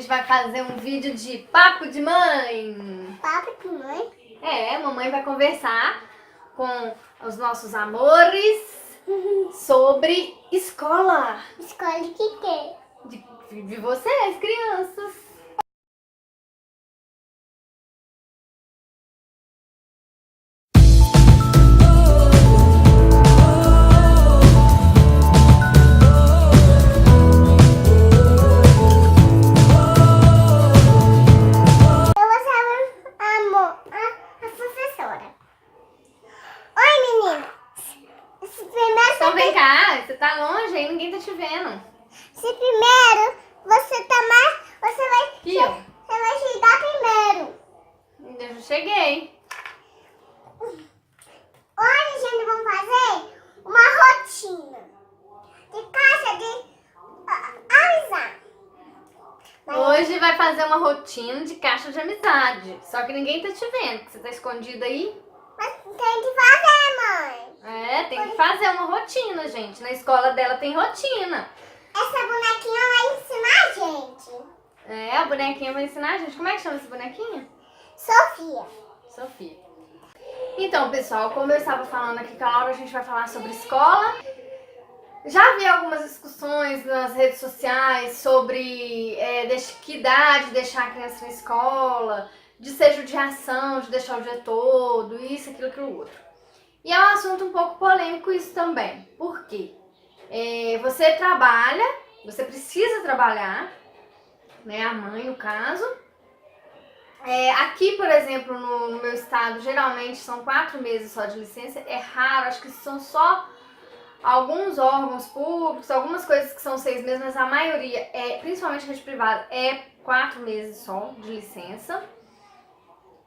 gente vai fazer um vídeo de papo de mãe. Papo de mãe? É, mamãe vai conversar com os nossos amores sobre escola. Escola de quê? De vocês, crianças. Eu gostava, amor, a professora. Oi, menina. Então vem cá, você tá longe aí, ninguém tá te vendo. Se primeiro você tomar, você Aqui, vai chegar primeiro. eu já cheguei. Hoje, gente, vamos fazer uma rotina de caixa de avisar. Hoje vai fazer uma rotina de caixa de amizade. Só que ninguém tá te vendo, porque você tá escondido aí. Mas tem que fazer, mãe. É, tem que fazer uma rotina, gente. Na escola dela tem rotina. Essa bonequinha vai ensinar a gente. É, a bonequinha vai ensinar a gente. Como é que chama essa bonequinha? Sofia. Sofia. Então, pessoal, como eu estava falando aqui com a Laura, a gente vai falar sobre escola. Já vi algumas discussões nas redes sociais sobre que idade deixar a criança na escola, de ser judiação, de deixar o dia todo, isso, aquilo, outro. E é um assunto um pouco polêmico isso também. Por quê? Você trabalha, você precisa trabalhar, né? A mãe, no caso. Aqui, por exemplo, no meu estado, geralmente são 4 meses só de licença. É raro, acho que são só alguns órgãos públicos, algumas coisas que são 6 meses, mas a maioria, principalmente rede privada, é 4 meses só de licença.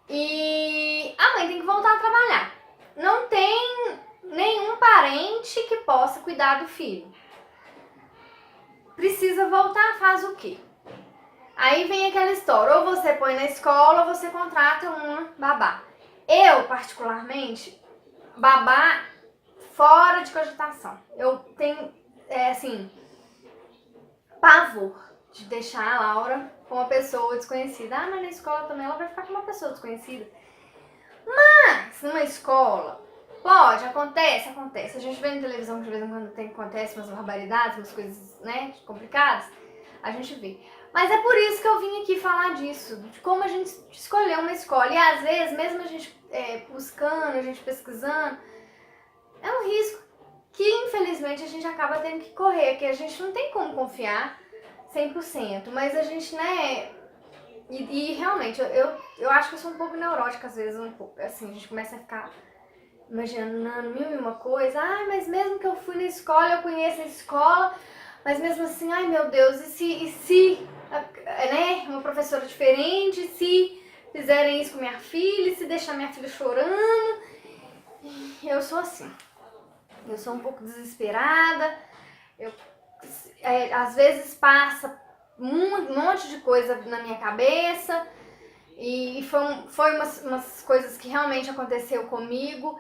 E a mãe tem que voltar a trabalhar. Não tem nenhum parente que possa cuidar do filho. Precisa voltar, faz o quê? Aí vem aquela história, ou você põe na escola ou você contrata uma babá. Eu, particularmente, babá fora de cogitação. Eu tenho, pavor de deixar a Laura com uma pessoa desconhecida. Ah, mas na escola também ela vai ficar com uma pessoa desconhecida. Mas, numa escola, pode, acontece. A gente vê na televisão que de vez em quando acontece umas barbaridades, umas coisas, né, complicadas. A gente vê. Mas é por isso que eu vim aqui falar disso, de como a gente escolheu uma escola. E às vezes, mesmo a gente buscando, a gente pesquisando, é um risco que infelizmente a gente acaba tendo que correr, que a gente não tem como confiar 100%. Mas a gente, né... E realmente, eu acho que eu sou um pouco neurótica às vezes, um pouco. Assim, a gente começa a ficar imaginando mil e uma coisa. Ai, mas mesmo que eu fui na escola, eu conheço a escola... Mas mesmo assim, ai meu Deus, e se né, uma professora diferente, se fizerem isso com minha filha, se deixar minha filha chorando. Eu sou assim, eu sou um pouco desesperada, às vezes passa um monte de coisa na minha cabeça, e foi umas coisas que realmente aconteceu comigo.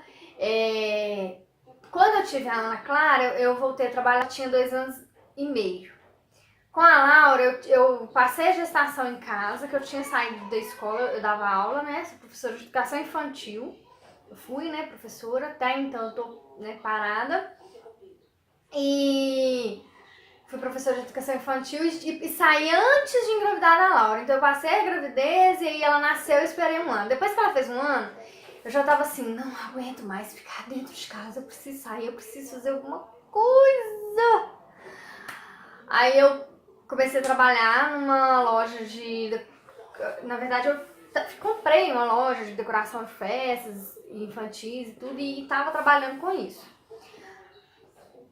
Quando eu tive a Ana Clara, eu voltei a trabalhar, tinha 2 anos e meio. Com a Laura, eu passei a gestação em casa, que eu tinha saído da escola, eu dava aula, né, sou professora de educação infantil. Eu fui, né, professora, até então eu tô, né, parada. E fui professora de educação infantil e saí antes de engravidar da Laura. Então eu passei a gravidez e aí ela nasceu e eu esperei 1 ano. Depois que ela fez 1 ano, eu já tava assim, não aguento mais ficar dentro de casa, eu preciso sair, eu preciso fazer alguma coisa. Aí eu comecei a trabalhar numa loja na verdade eu comprei uma loja de decoração de festas infantis e tudo, e tava trabalhando com isso.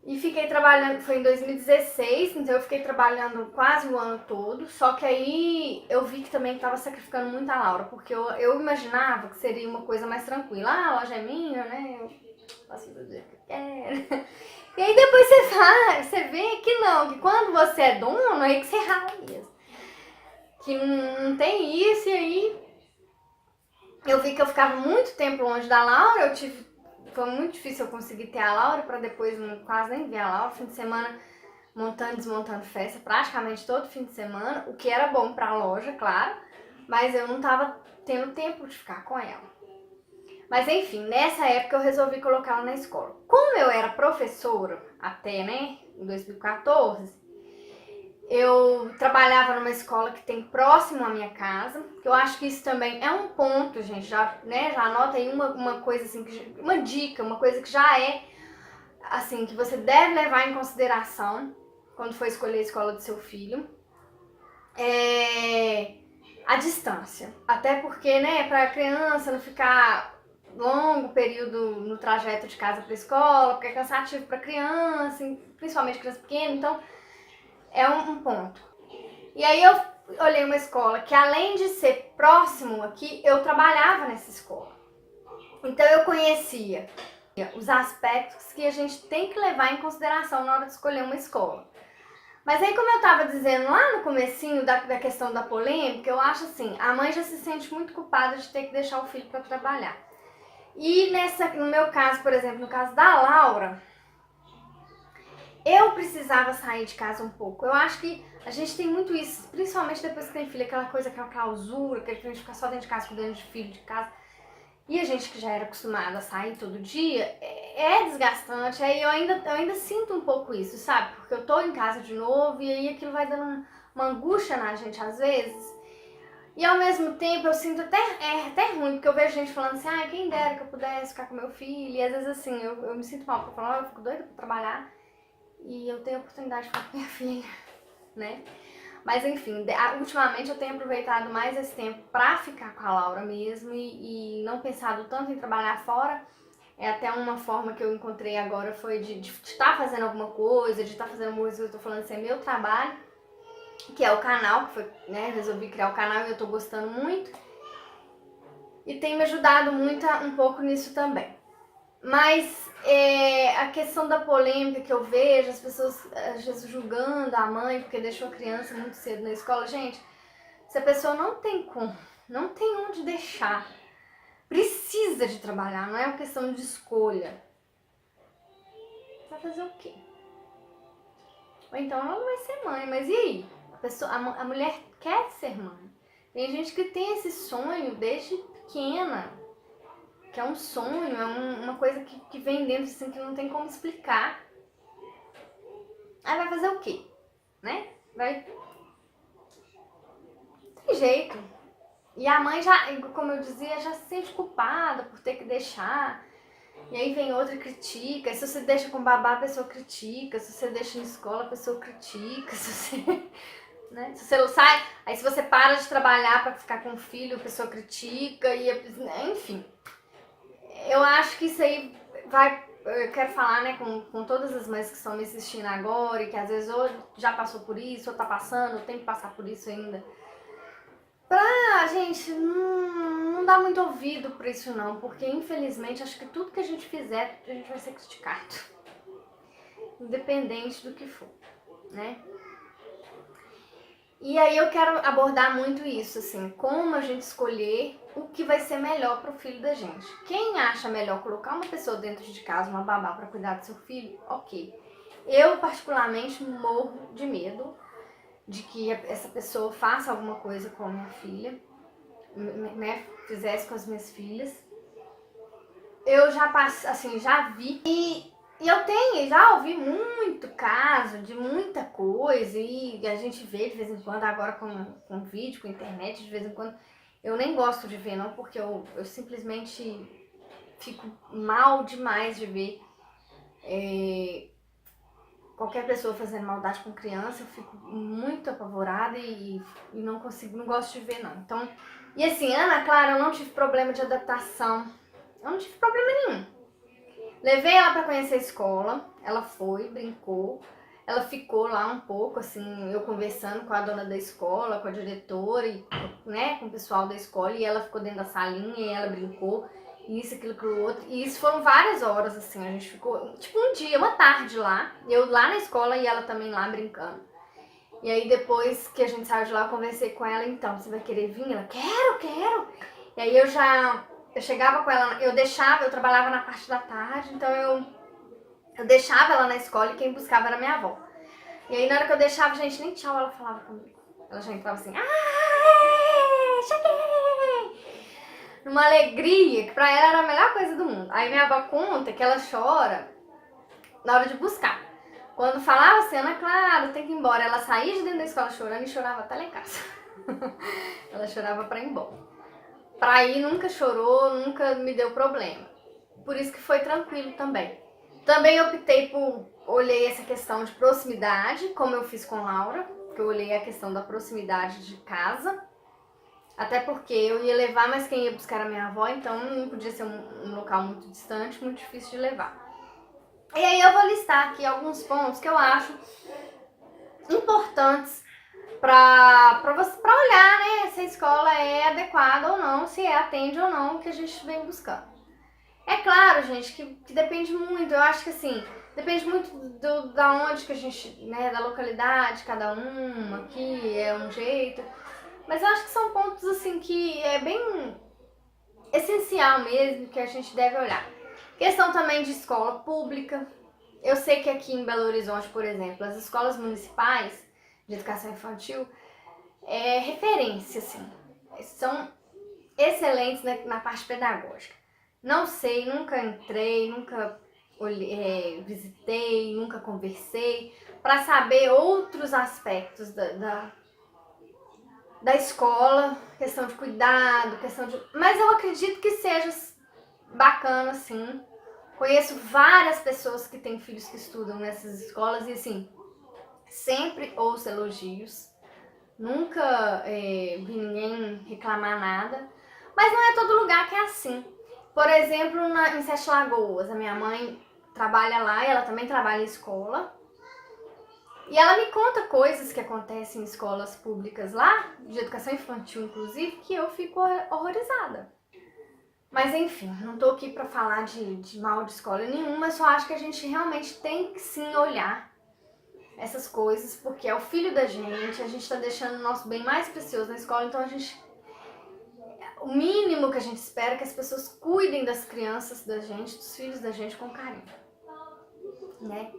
E fiquei trabalhando, foi em 2016, então eu fiquei trabalhando quase o ano todo, só que aí eu vi que também tava sacrificando muito a Laura, porque eu imaginava que seria uma coisa mais tranquila. Ah, a loja é minha, né, eu posso fazer o que eu quero. E aí depois você vê que não, que quando você é dono, aí que você rala mesmo. Que não tem isso, e aí eu vi que eu ficava muito tempo longe da Laura, foi muito difícil eu conseguir ter a Laura, pra depois quase nem ver a Laura. Fim de semana montando e desmontando festa praticamente todo fim de semana, o que era bom pra loja, claro, mas eu não tava tendo tempo de ficar com ela. Mas enfim, nessa época eu resolvi colocá-la na escola. Como eu era professora até, né, em 2014, eu trabalhava numa escola que tem próximo à minha casa, que eu acho que isso também é um ponto, gente, já, né, já anota aí uma coisa assim, uma dica, uma coisa que já é, assim, que você deve levar em consideração quando for escolher a escola do seu filho. A distância. Até porque, né, para a criança não ficar longo período no trajeto de casa para a escola, porque é cansativo para criança, principalmente criança pequena, então é um ponto. E aí eu olhei uma escola que, além de ser próximo aqui, eu trabalhava nessa escola. Então eu conhecia os aspectos que a gente tem que levar em consideração na hora de escolher uma escola. Mas aí, como eu tava dizendo lá no comecinho da questão da polêmica, eu acho assim, a mãe já se sente muito culpada de ter que deixar o filho para trabalhar. E no meu caso, por exemplo, no caso da Laura, eu precisava sair de casa um pouco. Eu acho que a gente tem muito isso, principalmente depois que tem filho, aquela coisa, aquela clausura, que a gente fica só dentro de casa, cuidando de filho de casa. E a gente que já era acostumada a sair todo dia, é desgastante. Aí eu ainda sinto um pouco isso, sabe? Porque eu tô em casa de novo e aí aquilo vai dando uma angústia na gente às vezes. E ao mesmo tempo eu sinto até ruim, porque eu vejo gente falando assim, ah, quem dera que eu pudesse ficar com meu filho. E às vezes assim, eu me sinto mal, porque eu falo, eu fico doida pra trabalhar e eu tenho a oportunidade de ficar com minha filha, né? Mas enfim, ultimamente eu tenho aproveitado mais esse tempo pra ficar com a Laura mesmo e não pensado tanto em trabalhar fora. É até uma forma que eu encontrei agora foi de estar fazendo alguma coisa, de estar fazendo uma coisa que eu tô falando assim, é meu trabalho, que é o canal, que foi, né, resolvi criar o canal e eu tô gostando muito. E tem me ajudado muito um pouco nisso também. Mas a questão da polêmica que eu vejo, as pessoas às vezes julgando a mãe porque deixou a criança muito cedo na escola. Gente, se a pessoa não tem como, não tem onde deixar, precisa de trabalhar, não é uma questão de escolha. Vai fazer o quê? Ou então ela não vai ser mãe, mas e aí? A mulher quer ser mãe. Tem gente que tem esse sonho desde pequena. Que é um sonho, é uma coisa que vem dentro, assim, que não tem como explicar. Aí vai fazer o quê? Né? Vai... Tem jeito. E a mãe já, como eu dizia, já se sente culpada por ter que deixar. E aí vem outra e critica. E se você deixa com babá, a pessoa critica. Se você deixa na escola, a pessoa critica. Se você... Né? Se você não sai, aí se você para de trabalhar para ficar com o filho, a pessoa critica. Enfim. Eu acho que isso aí vai, eu quero falar, né, com todas as mães que estão me assistindo agora e que às vezes ou já passou por isso, ou tá passando, ou tem que passar por isso ainda. Pra gente não dar muito ouvido pra isso não, porque infelizmente acho que tudo que a gente fizer, a gente vai ser criticado. Independente do que for, né? E aí eu quero abordar muito isso, assim, como a gente escolher o que vai ser melhor pro filho da gente. Quem acha melhor colocar uma pessoa dentro de casa, uma babá, para cuidar do seu filho, ok. Eu, particularmente, morro de medo de que essa pessoa faça alguma coisa com a minha filha, né, fizesse com as minhas filhas. Eu já passei, assim, já vi e já ouvi muito caso de muita coisa e a gente vê de vez em quando, agora com vídeo, com internet, de vez em quando. Eu nem gosto de ver não, porque eu simplesmente fico mal demais de ver qualquer pessoa fazendo maldade com criança. Eu fico muito apavorada e não gosto de ver não. Então, e assim, Ana Clara, eu não tive problema de adaptação, eu não tive problema nenhum. Levei ela pra conhecer a escola, ela foi, brincou, ela ficou lá um pouco, assim, eu conversando com a dona da escola, com a diretora, e, né, com o pessoal da escola, e ela ficou dentro da salinha, e ela brincou, isso, aquilo, outro, e isso foram várias horas, assim, a gente ficou, tipo um dia, uma tarde lá, eu lá na escola e ela também lá brincando. E aí depois que a gente saiu de lá, eu conversei com ela, então, você vai querer vir? Ela, quero! E aí eu chegava com ela, eu trabalhava na parte da tarde, então eu deixava ela na escola e quem buscava era minha avó. E aí na hora que eu deixava, gente, nem tchau ela falava comigo. Ela já entrava assim, cheguei! Numa alegria, que pra ela era a melhor coisa do mundo. Aí minha avó conta que ela chora na hora de buscar. Quando falava assim, Ana Clara, tem que ir embora, ela saía de dentro da escola chorando e chorava até lá em casa. Ela chorava pra ir embora. Pra ir nunca chorou, nunca me deu problema. Por isso que foi tranquilo também. Também optei olhei essa questão de proximidade, como eu fiz com Laura, que eu olhei a questão da proximidade de casa. Até porque eu ia levar, mas quem ia buscar a minha avó, então não podia ser um local muito distante, muito difícil de levar. E aí eu vou listar aqui alguns pontos que eu acho importantes para olhar, né, se a escola é adequada ou não, se atende ou não o que a gente vem buscando. É claro, gente, que depende muito, eu acho que assim, depende muito da onde que a gente, né, da localidade, cada uma, aqui é um jeito, mas eu acho que são pontos assim que é bem essencial mesmo, que a gente deve olhar. Questão também de escola pública. Eu sei que aqui em Belo Horizonte, por exemplo, as escolas municipais de educação infantil é referência, assim. São excelentes na parte pedagógica. Não sei, nunca entrei, nunca visitei, nunca conversei para saber outros aspectos da escola, questão de cuidado, mas eu acredito que seja bacana, sim. Conheço várias pessoas que têm filhos que estudam nessas escolas e, assim, sempre ouço elogios. Nunca vi ninguém reclamar nada. Mas não é todo lugar que é assim. Por exemplo, em Sete Lagoas, a minha mãe trabalha lá, ela também trabalha em escola. E ela me conta coisas que acontecem em escolas públicas lá, de educação infantil inclusive, que eu fico horrorizada. Mas enfim, não tô aqui pra falar de mal de escola nenhuma, eu só acho que a gente realmente tem que sim olhar essas coisas, porque é o filho da gente, a gente tá deixando o nosso bem mais precioso na escola, então o mínimo que a gente espera é que as pessoas cuidem das crianças da gente, dos filhos da gente com carinho, né?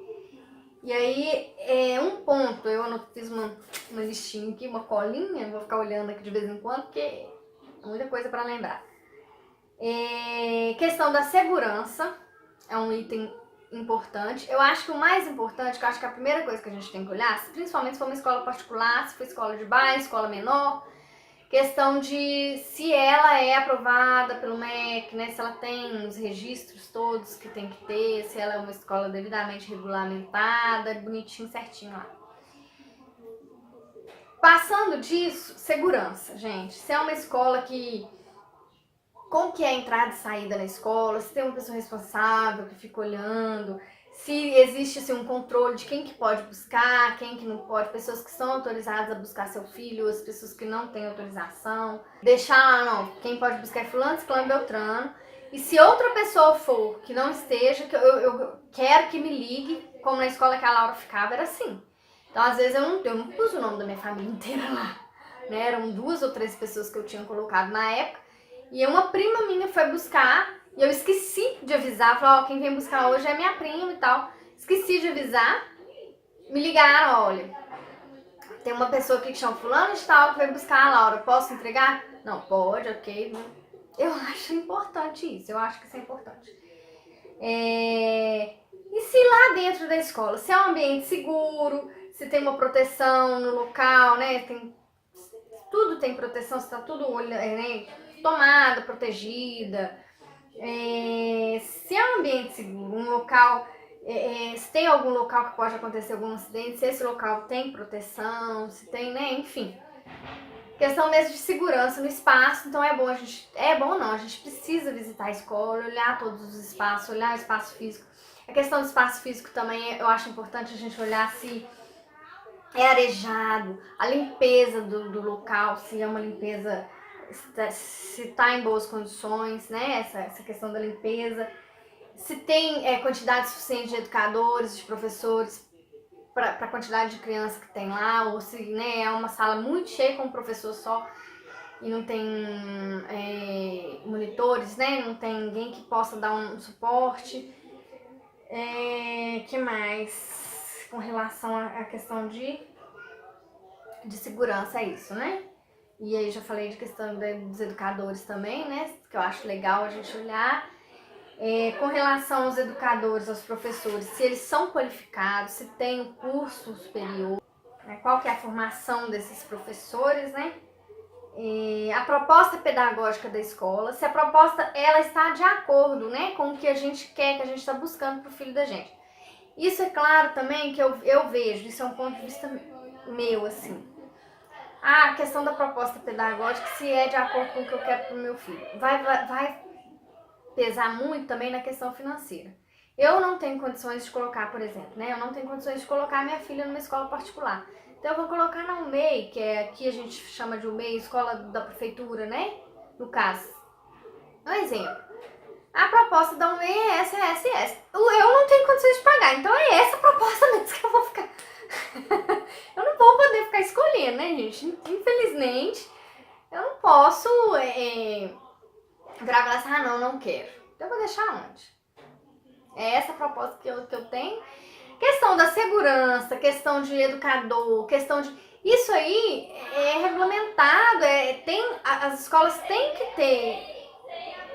E aí, um ponto, eu fiz uma listinha aqui, uma colinha, vou ficar olhando aqui de vez em quando, porque é muita coisa pra lembrar. Questão da segurança é um item importante. Eu acho que o mais importante, que eu acho que a primeira coisa que a gente tem que olhar, principalmente se for uma escola particular, se for escola de bairro, escola menor, questão de se ela é aprovada pelo MEC, né? Se ela tem os registros todos que tem que ter, se ela é uma escola devidamente regulamentada, bonitinho, certinho lá. Passando disso, segurança, gente. Se é uma escola como que é a entrada e saída na escola, se tem uma pessoa responsável que fica olhando, se existe assim, um controle de quem que pode buscar, quem que não pode, pessoas que são autorizadas a buscar seu filho, as pessoas que não têm autorização. Deixar lá, não, quem pode buscar é fulano, ciclano, beltrano. E se outra pessoa for que não esteja, que eu quero que me ligue, como na escola que a Laura ficava, era assim. Então, às vezes, eu não pus o nome da minha família inteira lá, né? Eram 2 ou 3 pessoas que eu tinha colocado na época. E uma prima minha foi buscar e eu esqueci de avisar. Falei, quem vem buscar hoje é minha prima e tal. Esqueci de avisar. Me ligaram, olha, tem uma pessoa aqui que chama fulano de tal que vai buscar a Laura. Posso entregar? Não, pode, ok. Eu acho importante isso, eu acho que isso é importante. E se lá dentro da escola, se é um ambiente seguro, se tem uma proteção no local, né? Tudo tem proteção, se tá tudo, né? Tomada, protegida, se é um ambiente seguro, um local, se tem algum local que pode acontecer algum acidente, se esse local tem proteção, se tem, né, enfim. Questão mesmo de segurança no espaço, então a gente precisa visitar a escola, olhar todos os espaços, olhar o espaço físico. A questão do espaço físico também eu acho importante a gente olhar se é arejado, a limpeza do local, se é uma limpeza, se está em boas condições, né? Essa questão da limpeza, se tem quantidade suficiente de educadores, de professores para a quantidade de crianças que tem lá, ou se, né, é uma sala muito cheia com um professor só e não tem monitores, né? Não tem ninguém que possa dar um suporte. Que mais? com relação à questão de segurança, é isso, né? E aí já falei de questão dos educadores também, né? Que eu acho legal a gente olhar. Com relação aos educadores, aos professores, se eles são qualificados, se tem um curso superior, né? Qual que é a formação desses professores, né? A proposta pedagógica da escola, se a proposta ela está de acordo, né, com o que a gente quer, que a gente está buscando para o filho da gente. Isso é claro também que eu vejo, isso é um ponto de vista meu, assim. A questão da proposta pedagógica, se é de acordo com o que eu quero para o meu filho. Vai pesar muito também na questão financeira. Eu não tenho condições de colocar, por exemplo, né? Eu não tenho condições de colocar minha filha numa escola particular. Então eu vou colocar na UMEI, que é aqui a gente chama de UMEI, escola da prefeitura, né? No caso. Um exemplo. A proposta da UMEI é essa, é essa e essa. Eu não tenho condições de pagar, então é essa a proposta mesmo que eu vou ficar. Eu não vou poder ficar escolhendo, né, gente? Infelizmente, eu não posso virar e falar assim, ah, não quero. Então eu vou deixar onde? É essa a proposta que eu tenho. Questão da segurança, questão de educador, questão de... Isso aí é regulamentado, as escolas têm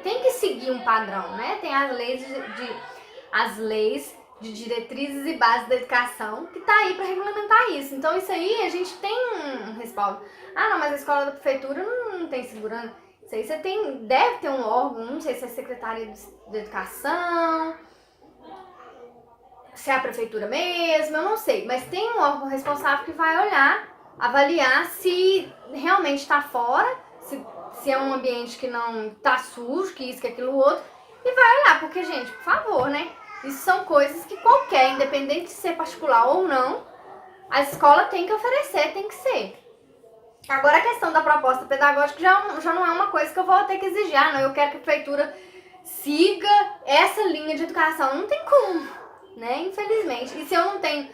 que seguir um padrão, né? Tem as leis de diretrizes e bases da educação que tá aí para regulamentar isso. Então isso aí a gente tem um respaldo. Ah, não, mas a escola da prefeitura não tem segurança. Isso aí deve ter um órgão, não sei se é a Secretaria de Educação, se é a prefeitura mesmo, eu não sei. Mas tem um órgão responsável que vai olhar, avaliar se realmente está fora, se é um ambiente que não tá sujo, que isso, que aquilo, outro, e vai olhar, porque, gente, por favor, né? Isso são coisas que qualquer, independente de ser particular ou não, a escola tem que oferecer, tem que ser. Agora a questão da proposta pedagógica já não é uma coisa que eu vou ter que exigir. Ah, não, eu quero que a prefeitura siga essa linha de educação. Não tem como, né? Infelizmente. E se eu não tenho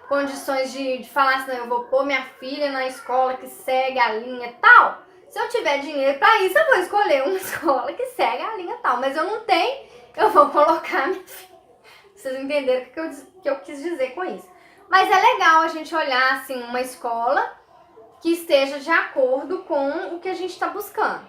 condições de falar assim, não, eu vou pôr minha filha na escola que segue a linha tal, se eu tiver dinheiro para isso, eu vou escolher uma escola que segue a linha tal. Mas eu não tenho, eu vou colocar minha filha. Vocês entenderam o que eu quis dizer com isso. Mas é legal a gente olhar, assim, uma escola que esteja de acordo com o que a gente está buscando.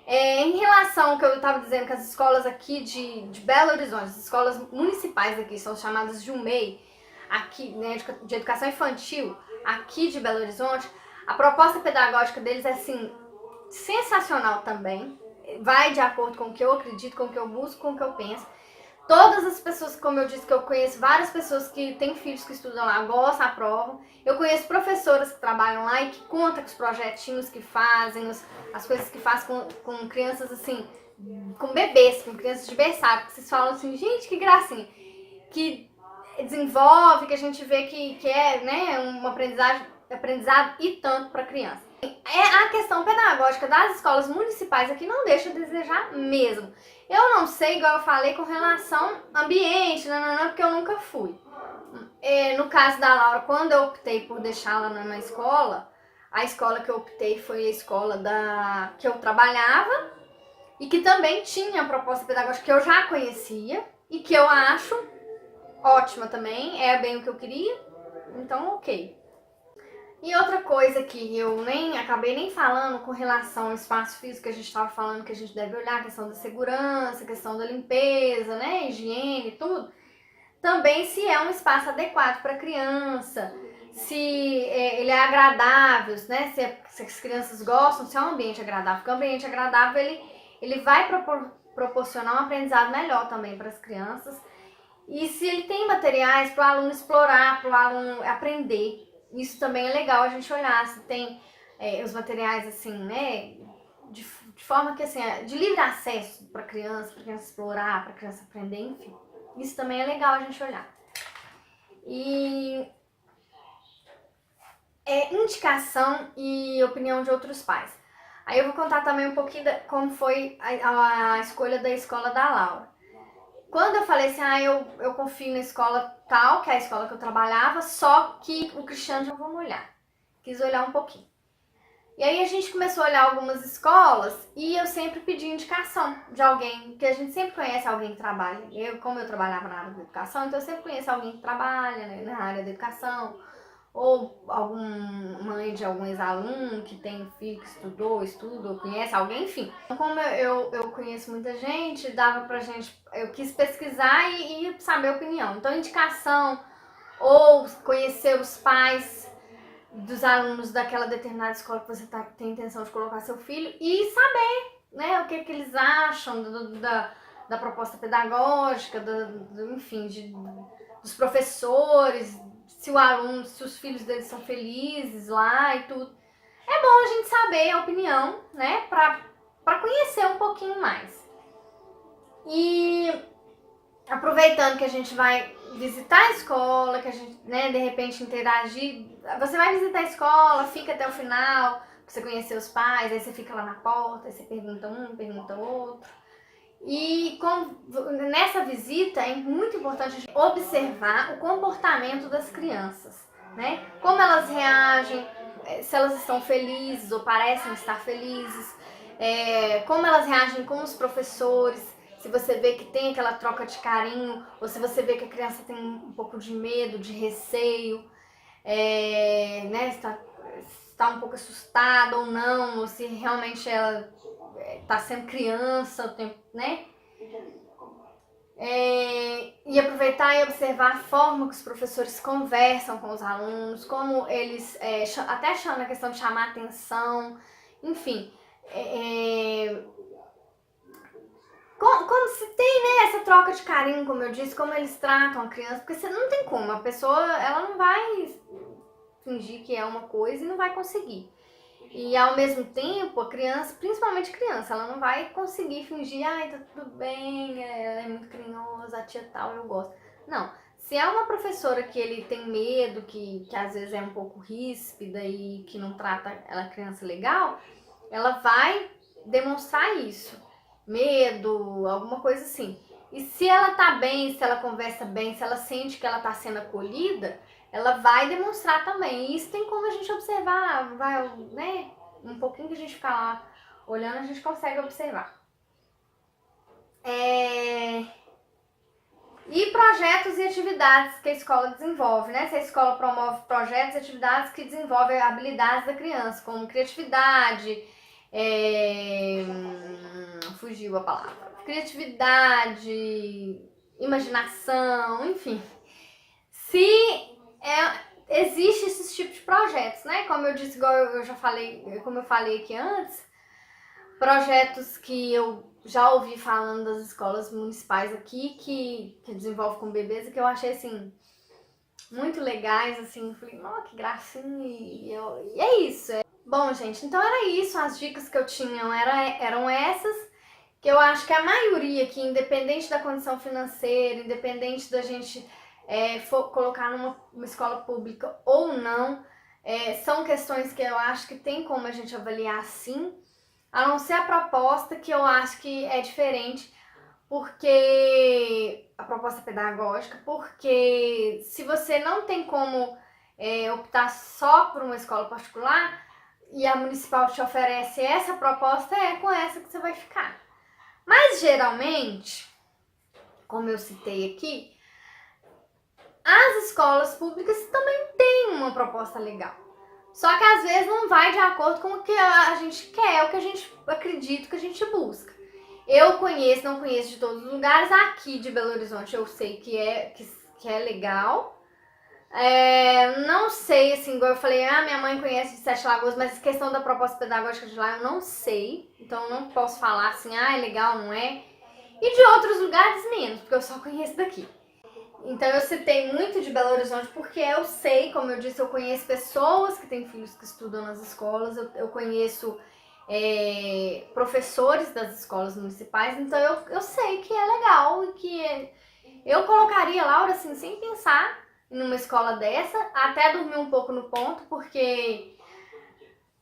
Em relação ao que eu estava dizendo, que as escolas aqui de Belo Horizonte, as escolas municipais aqui, são chamadas de UMEI, aqui, né, de educação infantil, aqui de Belo Horizonte, a proposta pedagógica deles é, assim, sensacional também. Vai de acordo com o que eu acredito, com o que eu busco, com o que eu penso. Todas as pessoas, como eu disse, que eu conheço, várias pessoas que têm filhos que estudam lá, gostam, aprovam. Eu conheço professoras que trabalham lá e que contam com os projetinhos que fazem, as coisas que fazem com crianças, assim, com bebês, com crianças de berçário. Que vocês falam assim, gente, que gracinha. Que desenvolve, que a gente vê que é, né, um aprendizado e tanto para criança. A questão pedagógica das escolas municipais aqui não deixa a desejar mesmo. Eu não sei, igual eu falei, com relação ao ambiente, porque eu nunca fui. No caso da Laura, quando eu optei por deixá-la na escola, a escola que eu optei foi a escola que eu trabalhava e que também tinha a proposta pedagógica que eu já conhecia e que eu acho ótima também, é bem o que eu queria, então ok. E outra coisa que eu acabei nem falando com relação ao espaço físico que a gente estava falando, que a gente deve olhar, a questão da segurança, a questão da limpeza, né, higiene, tudo. Também se é um espaço adequado para a criança, se ele é agradável, né, se as crianças gostam, se é um ambiente agradável. Porque o ambiente agradável, ele vai proporcionar um aprendizado melhor também para as crianças. E se ele tem materiais para o aluno explorar, para o aluno aprender. Isso também é legal a gente olhar, se tem os materiais assim, né, de forma que assim, de livre acesso para criança explorar, para criança aprender, enfim. Isso também é legal a gente olhar. E indicação e opinião de outros pais. Aí eu vou contar também um pouquinho como foi a escolha da escola da Laura. Quando eu falei assim, eu confio na escola tal, que é a escola que eu trabalhava, só que o Cristiano já vamos olhar. Quis olhar um pouquinho. E aí a gente começou a olhar algumas escolas e eu sempre pedi indicação de alguém, porque a gente sempre conhece alguém que trabalha. Como eu trabalhava na área da educação, então eu sempre conheço alguém que trabalha, né, na área da educação, ou alguma mãe de algum ex-aluno que tem um filho que estuda, ou conhece alguém, enfim. Como eu conheço muita gente, dava pra gente, eu quis pesquisar e saber a opinião. Então, indicação, ou conhecer os pais dos alunos daquela determinada escola que você tem intenção de colocar seu filho e saber, né, o que eles acham da proposta pedagógica, enfim, dos professores, se os filhos deles são felizes lá e tudo. É bom a gente saber a opinião, né, pra conhecer um pouquinho mais. E aproveitando que a gente vai visitar a escola, que a gente, né, de repente interagir. Você vai visitar a escola, fica até o final, pra você conhecer os pais, aí você fica lá na porta, aí você pergunta um, pergunta outro. E nessa visita é muito importante observar o comportamento das crianças, né? Como elas reagem, se elas estão felizes ou parecem estar felizes, como elas reagem com os professores, se você vê que tem aquela troca de carinho, ou se você vê que a criança tem um pouco de medo, de receio, né, está um pouco assustada ou não, ou se realmente ela está sendo criança o tempo, né? E aproveitar e observar a forma que os professores conversam com os alunos, como eles, até na questão de chamar atenção, enfim, como se tem, né, essa troca de carinho, como eu disse, como eles tratam a criança, porque você não tem como, a pessoa, ela não vai fingir que é uma coisa e não vai conseguir. E ao mesmo tempo, a criança, principalmente criança, ela não vai conseguir fingir, ai, tá tudo bem, ela é muito carinhosa, a tia tal, eu gosto. Não, se é uma professora que ele tem medo, que às vezes é um pouco ríspida e que não trata ela criança legal, ela vai demonstrar isso. Medo, alguma coisa assim. E se ela tá bem, se ela conversa bem, se ela sente que ela tá sendo acolhida, ela vai demonstrar também. E isso tem como a gente observar, vai, né? Um pouquinho que a gente ficar lá olhando, a gente consegue observar. E projetos e atividades que a escola desenvolve, né? Se a escola promove projetos e atividades que desenvolvem habilidades da criança, como criatividade, fugiu a palavra. Criatividade, imaginação, enfim. Se existe esses tipos de projetos, né? Como eu disse, como eu falei aqui antes, projetos que eu já ouvi falando das escolas municipais aqui, que desenvolvem com bebês, e que eu achei, assim, muito legais, assim, falei, ó, que gracinha, e é isso. Bom, gente, então era isso, as dicas que eu tinha eram essas, que eu acho que a maioria aqui, independente da condição financeira, independente da gente colocar numa escola pública ou não, são questões que eu acho que tem como a gente avaliar sim, a não ser a proposta, que eu acho que é diferente, porque a proposta pedagógica, porque se você não tem como optar só por uma escola particular e a municipal te oferece essa proposta, é com essa que você vai ficar. Mas geralmente, como eu citei aqui, as escolas públicas também têm uma proposta legal. Só que às vezes não vai de acordo com o que a gente quer, o que a gente acredita, o que a gente busca. Eu não conheço de todos os lugares. Aqui de Belo Horizonte eu sei que é legal. Não sei, assim, igual eu falei, minha mãe conhece de Sete Lagoas, mas a questão da proposta pedagógica de lá eu não sei. Então eu não posso falar assim, é legal, não é. E de outros lugares menos, porque eu só conheço daqui. Então eu citei muito de Belo Horizonte porque eu sei, como eu disse, eu conheço pessoas que têm filhos que estudam nas escolas, eu conheço professores das escolas municipais, então eu sei que é legal e que eu colocaria a Laura assim, sem pensar, numa escola dessa, até dormir um pouco no ponto, porque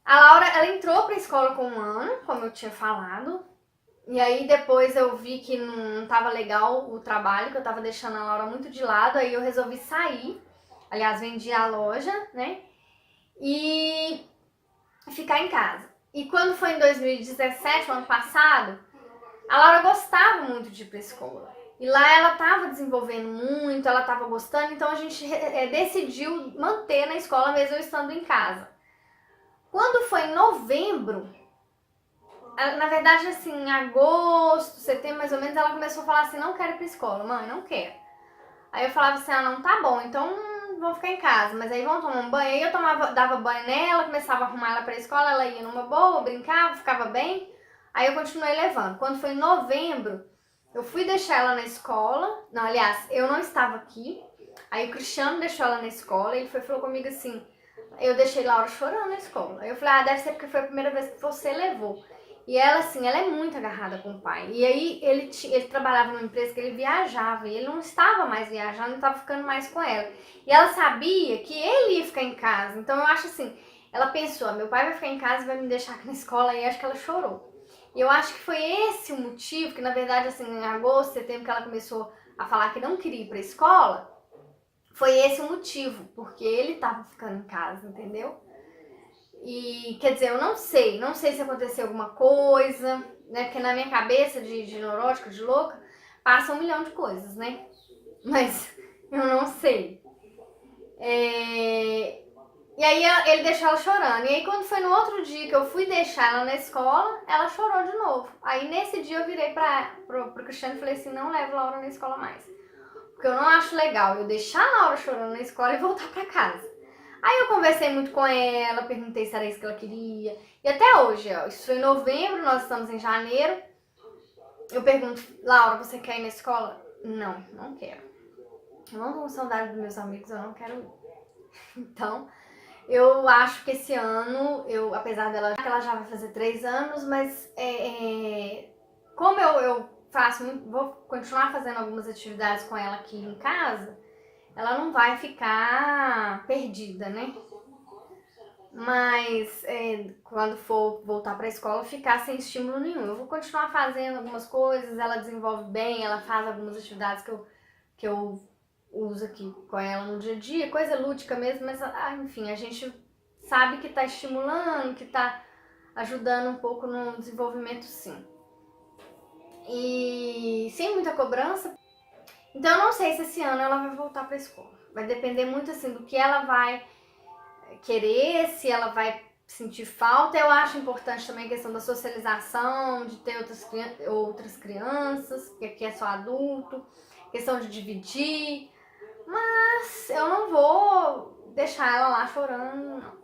a Laura, ela entrou para a escola com 1 ano, como eu tinha falado, e aí depois eu vi que não tava legal o trabalho, que eu tava deixando a Laura muito de lado, aí eu resolvi sair, aliás, vendi a loja, né, e ficar em casa. E quando foi em 2017, o ano passado, a Laura gostava muito de ir pra escola. E lá ela estava desenvolvendo muito, ela estava gostando, então a gente decidiu manter na escola mesmo eu estando em casa. Quando foi em novembro, na verdade assim, em agosto, setembro mais ou menos, ela começou a falar assim, não quero ir pra escola, mãe, não quero. Aí eu falava assim, não, tá bom, então vou ficar em casa, mas aí vamos tomar um banho. Aí eu dava banho nela, começava a arrumar ela pra escola, ela ia numa boa, brincava, ficava bem. Aí eu continuei levando. Quando foi em novembro, eu fui deixar ela na escola. Não, aliás, eu não estava aqui. Aí o Cristiano deixou ela na escola e ele falou comigo assim, eu deixei Laura chorando na escola. Aí eu falei, deve ser porque foi a primeira vez que você levou. E ela, assim, ela é muito agarrada com o pai. E aí ele trabalhava numa empresa que ele viajava e ele não estava mais viajando, não estava ficando mais com ela. E ela sabia que ele ia ficar em casa. Então eu acho assim, ela pensou, meu pai vai ficar em casa e vai me deixar aqui na escola. E acho que ela chorou. E eu acho que foi esse o motivo, que na verdade, assim, em agosto, setembro, que ela começou a falar que não queria ir pra escola. Foi esse o motivo, porque ele estava ficando em casa, entendeu? E, quer dizer, eu não sei se aconteceu alguma coisa, né? Porque na minha cabeça de neurótica, de louca, passa 1 milhão de coisas, né? Mas eu não sei. E aí ele deixou ela chorando. E aí quando foi no outro dia que eu fui deixar ela na escola, ela chorou de novo. Aí nesse dia eu virei pro Cristiano e falei assim, não levo Laura na escola mais. Porque eu não acho legal eu deixar a Laura chorando na escola e voltar pra casa. Aí eu conversei muito com ela, perguntei se era isso que ela queria. E até hoje, ó, isso foi em novembro, nós estamos em janeiro. Eu pergunto, Laura, você quer ir na escola? Não, não quero. Eu não tô com saudade dos meus amigos, eu não quero ir. Então, eu acho que esse ano, apesar dela, que ela já vai fazer 3 anos, mas como eu faço muito, vou continuar fazendo algumas atividades com ela aqui em casa, ela não vai ficar perdida, né? Mas quando for voltar para a escola, ficar sem estímulo nenhum. Eu vou continuar fazendo algumas coisas, ela desenvolve bem, ela faz algumas atividades que eu uso aqui com ela no dia a dia, coisa lúdica mesmo, mas enfim, a gente sabe que tá estimulando, que tá ajudando um pouco no desenvolvimento, sim. E sem muita cobrança. Então eu não sei se esse ano ela vai voltar para a escola. Vai depender muito assim do que ela vai querer, se ela vai sentir falta. Eu acho importante também a questão da socialização, de ter outras crianças, porque aqui é só adulto, questão de dividir. Mas eu não vou deixar ela lá chorando, não.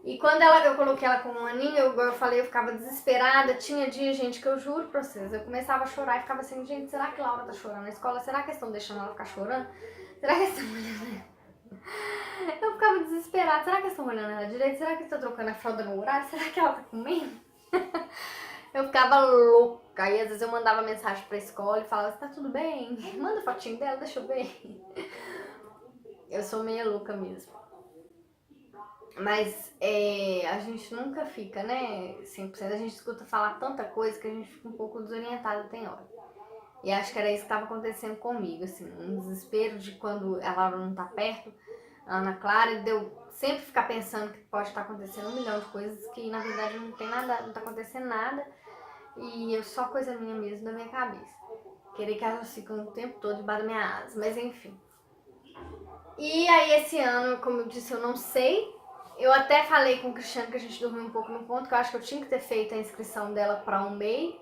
E quando eu coloquei ela com 1 aninho, eu falei, eu ficava desesperada. Tinha dia, gente, que eu juro pra vocês, eu começava a chorar e ficava assim, gente, será que Laura tá chorando na escola? Será que eles estão deixando ela ficar chorando? Será que eles estão olhando ela? Eu ficava desesperada. Será que eles estão olhando ela direito? Será que eles estão trocando a fralda no horário? Será que ela tá comendo? Eu ficava louca. E às vezes eu mandava mensagem pra escola e falava, tá tudo bem? Manda fotinho dela, deixa eu ver. Eu sou meio louca mesmo. Mas a gente nunca fica, né, 100%. A gente escuta falar tanta coisa que a gente fica um pouco desorientada tem hora. E acho que era isso que estava acontecendo comigo, assim, um desespero de quando a Laura não tá perto, a Ana Clara, de eu sempre ficar pensando que pode estar acontecendo 1 milhão de coisas que na verdade não tem nada, não tá acontecendo nada, e só coisa minha mesmo da minha cabeça. Querer que elas fiquem o tempo todo debaixo da minha asa, mas enfim. E aí esse ano, como eu disse, eu não sei. Eu até falei com o Cristiano que a gente dormiu um pouco no ponto, que eu acho que eu tinha que ter feito a inscrição dela para um MEI,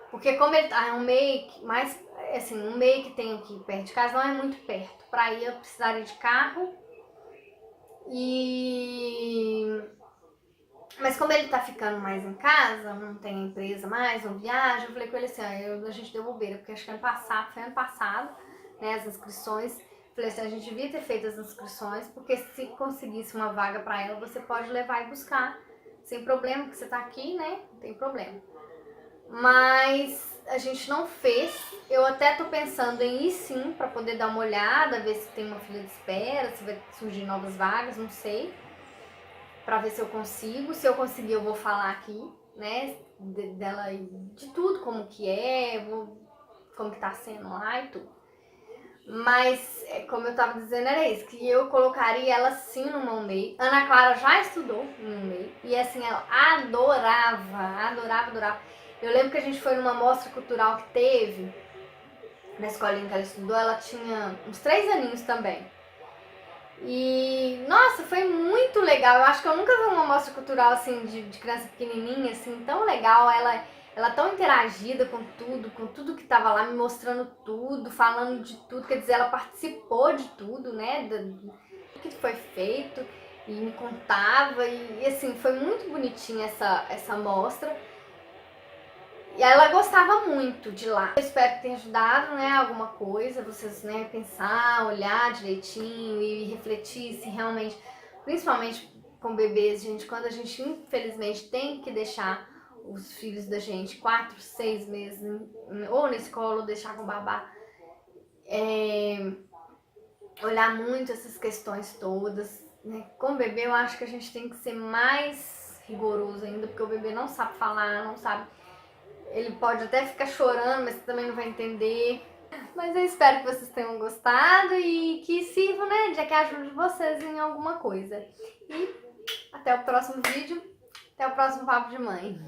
porque como ele é um MEI, mais assim, um MEI que tem aqui perto de casa não é muito perto. Para ir eu precisaria de carro. Mas como ele tá ficando mais em casa, não tem empresa mais, não viaja, eu falei com ele assim, a gente deu bobeira, porque acho que foi ano passado, né, as inscrições. Falei assim, a gente devia ter feito as inscrições, porque se conseguisse uma vaga pra ela, você pode levar e buscar, sem problema, porque você tá aqui, né, não tem problema. Mas a gente não fez. Eu até tô pensando em ir sim, pra poder dar uma olhada, ver se tem uma fila de espera, se vai surgir novas vagas, não sei. Pra ver se eu consigo. Se eu conseguir, eu vou falar aqui, né, dela, de tudo, como que é, como que tá sendo lá e tudo. Mas, como eu tava dizendo, era isso, que eu colocaria ela sim no Monday. Ana Clara já estudou no Monday e assim, ela adorava. Eu lembro que a gente foi numa mostra cultural que teve na escolinha que ela estudou, ela tinha uns 3 aninhos também. E, nossa, foi muito legal. Eu acho que eu nunca vi uma mostra cultural assim de criança pequenininha, assim, tão legal. Ela tão interagida com tudo que tava lá, me mostrando tudo, falando de tudo. Quer dizer, ela participou de tudo, né? Do que foi feito e me contava. E assim, foi muito bonitinha essa mostra. E ela gostava muito de lá. Eu espero que tenha ajudado, né, alguma coisa, vocês, né, pensar, olhar direitinho e refletir se realmente, principalmente com bebês, gente, quando a gente infelizmente tem que deixar os filhos da gente 4, 6 meses ou na escola ou deixar com babá, olhar muito essas questões todas, né? Com o bebê eu acho que a gente tem que ser mais rigoroso ainda, porque o bebê não sabe falar, não sabe. Ele pode até ficar chorando, mas você também não vai entender. Mas eu espero que vocês tenham gostado e que sirva, né, de que ajude vocês em alguma coisa. E até o próximo vídeo, até o próximo Papo de Mãe.